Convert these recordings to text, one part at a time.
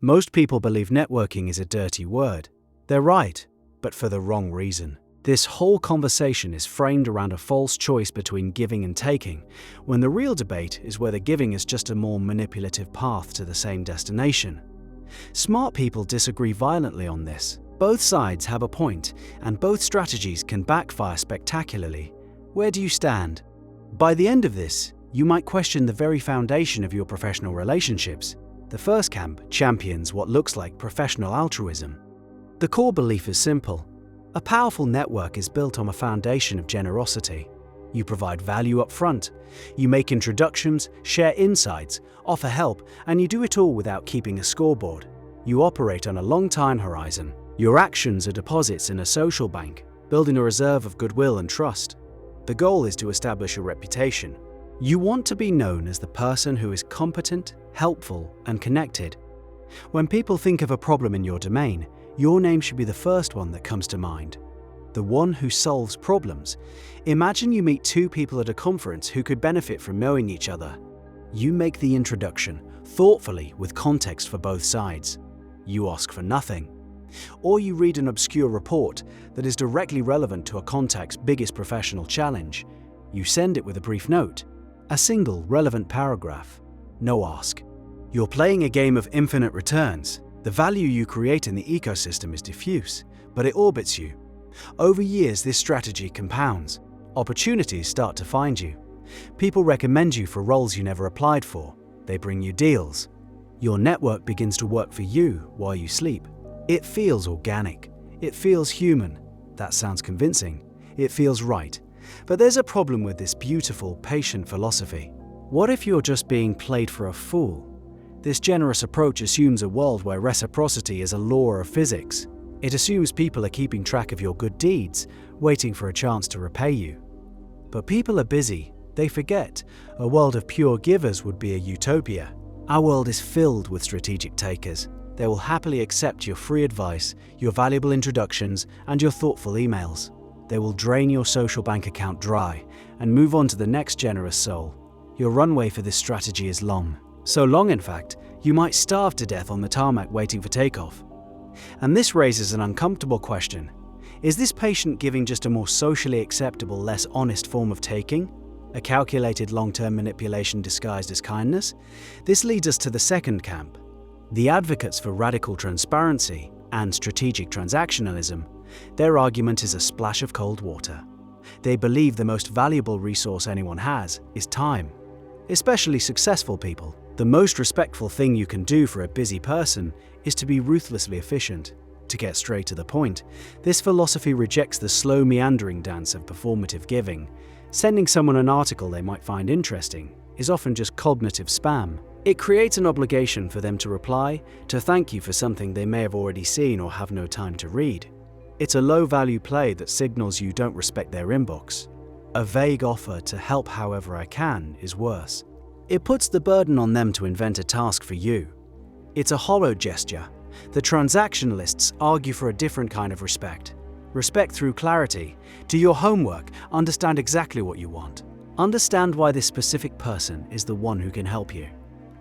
Most people believe networking is a dirty word. They're right, but for the wrong reason. This whole conversation is framed around a false choice between giving and taking, when the real debate is whether giving is just a more manipulative path to the same destination. Smart people disagree violently on this. Both sides have a point, and both strategies can backfire spectacularly. Where do you stand? By the end of this, you might question the very foundation of your professional relationships. The first camp champions what looks like professional altruism. The core belief is simple. A powerful network is built on a foundation of generosity. You provide value up front. You make introductions, share insights, offer help, and you do it all without keeping a scoreboard. You operate on a long time horizon. Your actions are deposits in a social bank, building a reserve of goodwill and trust. The goal is to establish a reputation. You want to be known as the person who is competent, helpful, and connected. When people think of a problem in your domain, your name should be the first one that comes to mind. The one who solves problems. Imagine you meet two people at a conference who could benefit from knowing each other. You make the introduction, thoughtfully with context for both sides. You ask for nothing. Or you read an obscure report that is directly relevant to a contact's biggest professional challenge. You send it with a brief note, a single relevant paragraph. No ask. You're playing a game of infinite returns. The value you create in the ecosystem is diffuse, but it orbits you. Over years, this strategy compounds. Opportunities start to find you. People recommend you for roles you never applied for. They bring you deals. Your network begins to work for you while you sleep. It feels organic. It feels human. That sounds convincing. It feels right. But there's a problem with this beautiful, patient philosophy. What if you're just being played for a fool? This generous approach assumes a world where reciprocity is a law of physics. It assumes people are keeping track of your good deeds, waiting for a chance to repay you. But people are busy. They forget. A world of pure givers would be a utopia. Our world is filled with strategic takers. They will happily accept your free advice, your valuable introductions, and your thoughtful emails. They will drain your social bank account dry and move on to the next generous soul. Your runway for this strategy is long. So long, in fact, you might starve to death on the tarmac waiting for takeoff. And this raises an uncomfortable question. Is this patient giving just a more socially acceptable, less honest form of taking? A calculated long-term manipulation disguised as kindness? This leads us to the second camp. The advocates for radical transparency and strategic transactionalism. Their argument is a splash of cold water. They believe the most valuable resource anyone has is time. Especially successful people. The most respectful thing you can do for a busy person is to be ruthlessly efficient. To get straight to the point, this philosophy rejects the slow meandering dance of performative giving. Sending someone an article they might find interesting is often just cognitive spam. It creates an obligation for them to reply, to thank you for something they may have already seen or have no time to read. It's a low-value play that signals you don't respect their inbox. A vague offer to help however I can is worse. It puts the burden on them to invent a task for you. It's a hollow gesture. The transactionalists argue for a different kind of respect. Respect through clarity. Do your homework. Understand exactly what you want. Understand why this specific person is the one who can help you.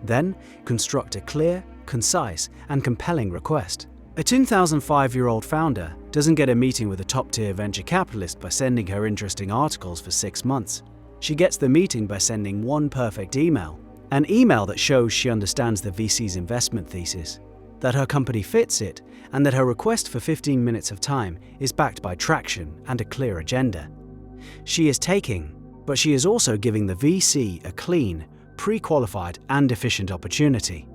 Then, construct a clear, concise, and compelling request. A 2005-year-old founder doesn't get a meeting with a top-tier venture capitalist by sending her interesting articles for 6 months. She gets the meeting by sending one perfect email. An email that shows she understands the VC's investment thesis, that her company fits it, and that her request for 15 minutes of time is backed by traction and a clear agenda. She is taking, but she is also giving the VC a clean, pre-qualified and efficient opportunity.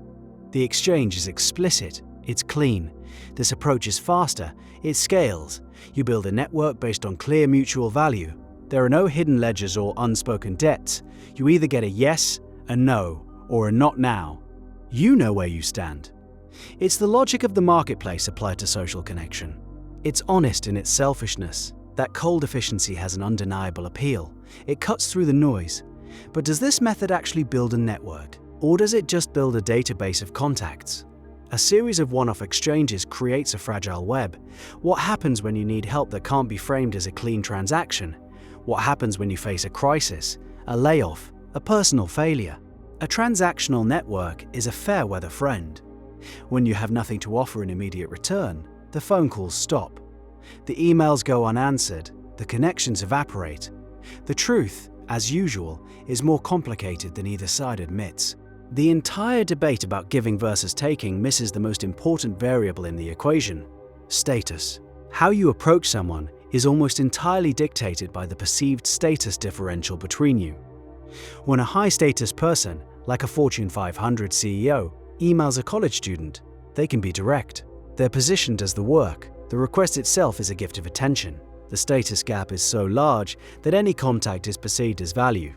The exchange is explicit, it's clean. This approach is faster, it scales. You build a network based on clear mutual value. There are no hidden ledgers or unspoken debts. You either get a yes, a no, or a not now. You know where you stand. It's the logic of the marketplace applied to social connection. It's honest in its selfishness. That cold efficiency has an undeniable appeal. It cuts through the noise. But does this method actually build a network? Or does it just build a database of contacts? A series of one-off exchanges creates a fragile web. What happens when you need help that can't be framed as a clean transaction? What happens when you face a crisis, a layoff, a personal failure? A transactional network is a fair weather friend. When you have nothing to offer in immediate return, the phone calls stop. The emails go unanswered, the connections evaporate. The truth, as usual, is more complicated than either side admits. The entire debate about giving versus taking misses the most important variable in the equation: status. How you approach someone is almost entirely dictated by the perceived status differential between you. When a high-status person, like a Fortune 500 CEO, emails a college student, they can be direct. Their position does the work. The request itself is a gift of attention. The status gap is so large that any contact is perceived as value.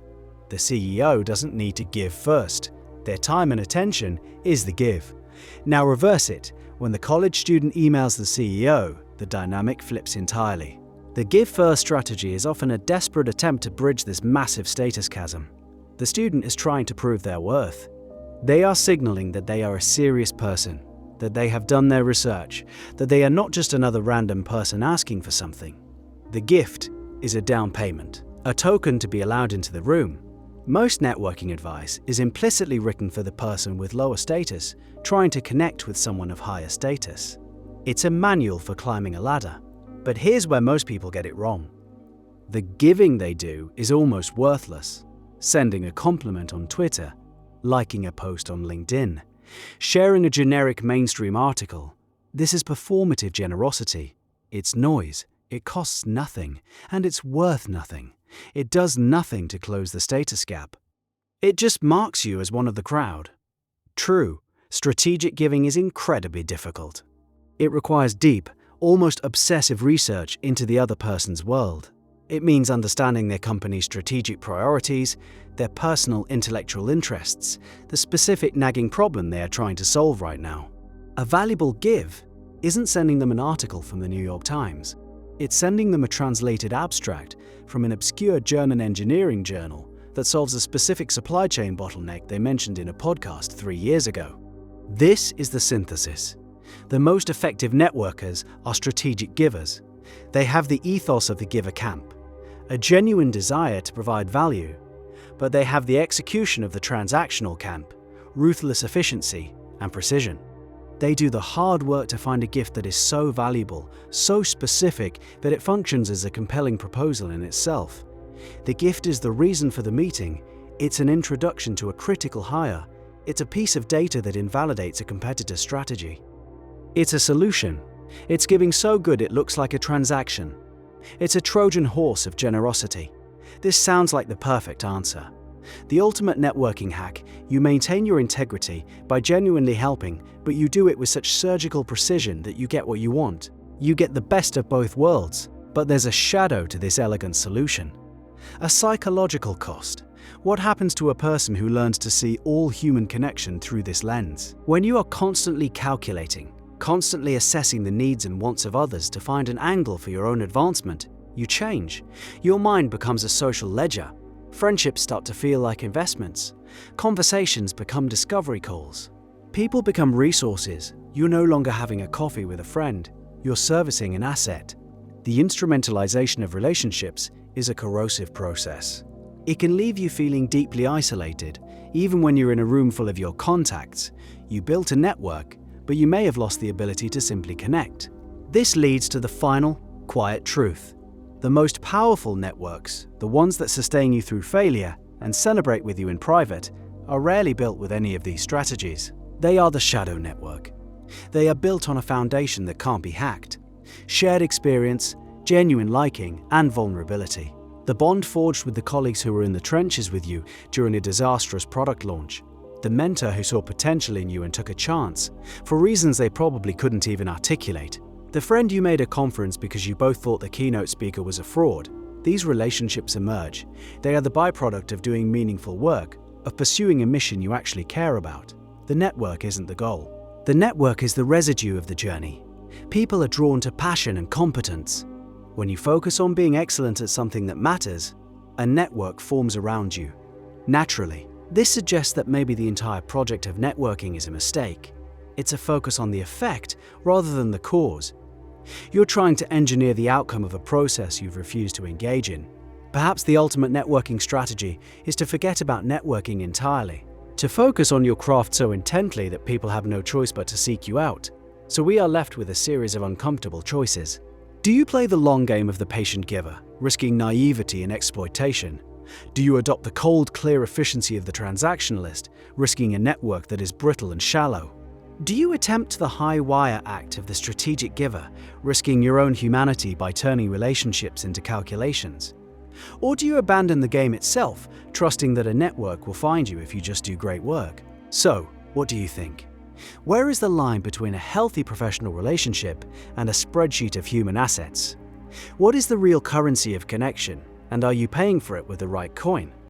The CEO doesn't need to give first. Their time and attention is the give. Now reverse it. When the college student emails the CEO, the dynamic flips entirely. The give-first strategy is often a desperate attempt to bridge this massive status chasm. The student is trying to prove their worth. They are signaling that they are a serious person, that they have done their research, that they are not just another random person asking for something. The gift is a down payment, a token to be allowed into the room. Most networking advice is implicitly written for the person with lower status trying to connect with someone of higher status. It's a manual for climbing a ladder. But here's where most people get it wrong. The giving they do is almost worthless. Sending a compliment on Twitter, liking a post on LinkedIn, sharing a generic mainstream article. This is performative generosity. It's noise. It costs nothing, and it's worth nothing. It does nothing to close the status gap. It just marks you as one of the crowd. True, strategic giving is incredibly difficult. It requires deep, almost obsessive research into the other person's world. It means understanding their company's strategic priorities, their personal intellectual interests, the specific nagging problem they are trying to solve right now. A valuable give isn't sending them an article from the New York Times. It's sending them a translated abstract from an obscure German engineering journal that solves a specific supply chain bottleneck they mentioned in a podcast 3 years ago. This is the synthesis. The most effective networkers are strategic givers. They have the ethos of the giver camp, a genuine desire to provide value, but they have the execution of the transactional camp, ruthless efficiency and precision. They do the hard work to find a gift that is so valuable, so specific that it functions as a compelling proposal in itself. The gift is the reason for the meeting. It's an introduction to a critical hire. It's a piece of data that invalidates a competitor's strategy. It's a solution. It's giving so good it looks like a transaction. It's a Trojan horse of generosity. This sounds like the perfect answer. The ultimate networking hack: you maintain your integrity by genuinely helping, but you do it with such surgical precision that you get what you want. You get the best of both worlds, but there's a shadow to this elegant solution. A psychological cost. What happens to a person who learns to see all human connection through this lens? When you are constantly calculating, constantly assessing the needs and wants of others to find an angle for your own advancement, you change. Your mind becomes a social ledger. Friendships start to feel like investments. Conversations become discovery calls. People become resources. You're no longer having a coffee with a friend. You're servicing an asset. The instrumentalization of relationships is a corrosive process. It can leave you feeling deeply isolated, even when you're in a room full of your contacts. You built a network, but you may have lost the ability to simply connect. This leads to the final, quiet truth. The most powerful networks, the ones that sustain you through failure and celebrate with you in private, are rarely built with any of these strategies. They are the shadow network. They are built on a foundation that can't be hacked. Shared experience, genuine liking, and vulnerability. The bond forged with the colleagues who were in the trenches with you during a disastrous product launch. The mentor who saw potential in you and took a chance, for reasons they probably couldn't even articulate. The friend you made a conference because you both thought the keynote speaker was a fraud. These relationships emerge. They are the byproduct of doing meaningful work, of pursuing a mission you actually care about. The network isn't the goal. The network is the residue of the journey. People are drawn to passion and competence. When you focus on being excellent at something that matters, a network forms around you, naturally. This suggests that maybe the entire project of networking is a mistake. It's a focus on the effect rather than the cause. You're trying to engineer the outcome of a process you've refused to engage in. Perhaps the ultimate networking strategy is to forget about networking entirely, to focus on your craft so intently that people have no choice but to seek you out. So we are left with a series of uncomfortable choices. Do you play the long game of the patient giver, risking naivety and exploitation? Do you adopt the cold, clear efficiency of the transactionalist, risking a network that is brittle and shallow? Do you attempt the high-wire act of the strategic giver, risking your own humanity by turning relationships into calculations? Or do you abandon the game itself, trusting that a network will find you if you just do great work? So, what do you think? Where is the line between a healthy professional relationship and a spreadsheet of human assets? What is the real currency of connection, and are you paying for it with the right coin?